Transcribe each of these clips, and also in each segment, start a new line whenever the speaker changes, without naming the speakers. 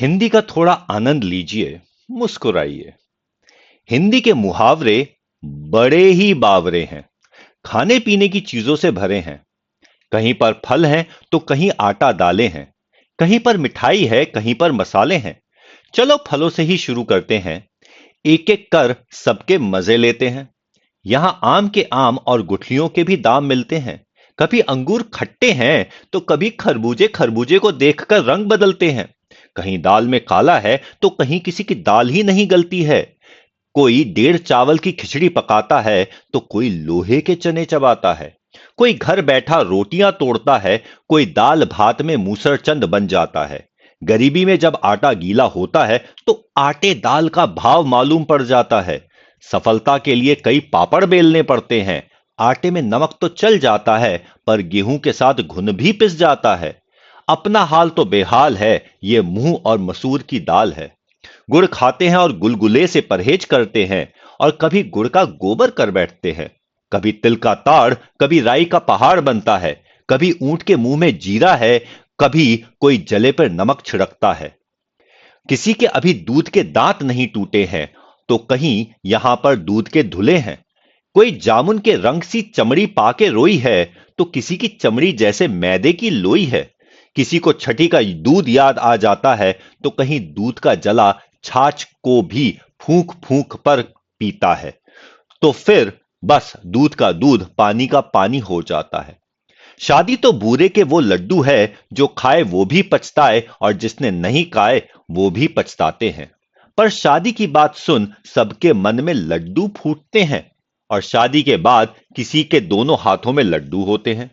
हिंदी का थोड़ा आनंद लीजिए, मुस्कुराइए। हिंदी के मुहावरे बड़े ही बावरे हैं। खाने पीने की चीजों से भरे हैं। कहीं पर फल हैं तो कहीं आटा दालें हैं। कहीं पर मिठाई है, कहीं पर मसाले हैं। चलो फलों से ही शुरू करते हैं। एक एक कर सबके मजे लेते हैं। यहां आम के आम और गुठलियों के भी दाम मिलते हैं। कभी अंगूर खट्टे हैं तो कभी खरबूजे खरबूजे को देखकर रंग बदलते हैं। कहीं दाल में काला है तो कहीं किसी की दाल ही नहीं गलती है। कोई डेढ़ चावल की खिचड़ी पकाता है तो कोई लोहे के चने चबाता है। कोई घर बैठा रोटियां तोड़ता है, कोई दाल भात में मूसरचंद बन जाता है। गरीबी में जब आटा गीला होता है तो आटे दाल का भाव मालूम पड़ जाता है। सफलता के लिए कई पापड़ बेलने पड़ते हैं। आटे में नमक तो चल जाता है, पर गेहूं के साथ घुन भी पिस जाता है। अपना हाल तो बेहाल है, ये मूंग और मसूर की दाल है। गुड़ खाते हैं और गुलगुले से परहेज करते हैं, और कभी गुड़ का गोबर कर बैठते हैं। कभी तिल का ताड़, कभी राई का पहाड़ बनता है। कभी ऊंट के मुंह में जीरा है, कभी कोई जले पर नमक छिड़कता है। किसी के अभी दूध के दांत नहीं टूटे हैं, तो कहीं यहां पर दूध के धुले हैं। कोई जामुन के रंग सी चमड़ी पाके रोई है, तो किसी की चमड़ी जैसे मैदे की लोई है। किसी को छठी का दूध याद आ जाता है, तो कहीं दूध का जला छाछ को भी फूंक फूंक पर पीता है। तो फिर बस दूध का दूध, पानी का पानी हो जाता है। शादी तो बूरे के वो लड्डू है, जो खाए वो भी पछताए और जिसने नहीं खाए वो भी पछताते हैं। पर शादी की बात सुन सबके मन में लड्डू फूटते हैं। और शादी के बाद किसी के दोनों हाथों में लड्डू होते हैं।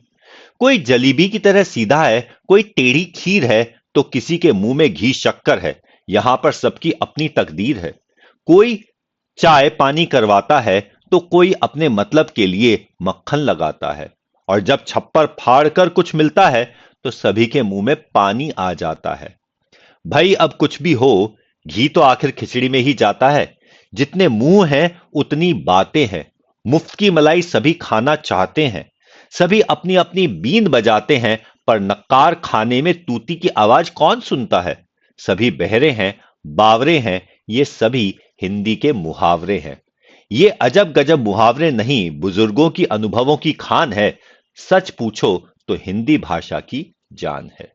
कोई जलेबी की तरह सीधा है, कोई टेढ़ी खीर है, तो किसी के मुंह में घी शक्कर है। यहां पर सबकी अपनी तकदीर है। कोई चाय पानी करवाता है, तो कोई अपने मतलब के लिए मक्खन लगाता है। और जब छप्पर फाड़ कर कुछ मिलता है, तो सभी के मुंह में पानी आ जाता है। भाई अब कुछ भी हो, घी तो आखिर खिचड़ी में ही जाता है। जितने मुंह हैं उतनी बातें हैं। मुफ्त की मलाई सभी खाना चाहते हैं। सभी अपनी अपनी बीन बजाते हैं, पर नक्कार खाने में तूती की आवाज कौन सुनता है। सभी बहरे हैं, बावरे हैं, ये सभी हिंदी के मुहावरे हैं। ये अजब गजब मुहावरे नहीं, बुजुर्गों की अनुभवों की खान है। सच पूछो तो हिंदी भाषा की जान है।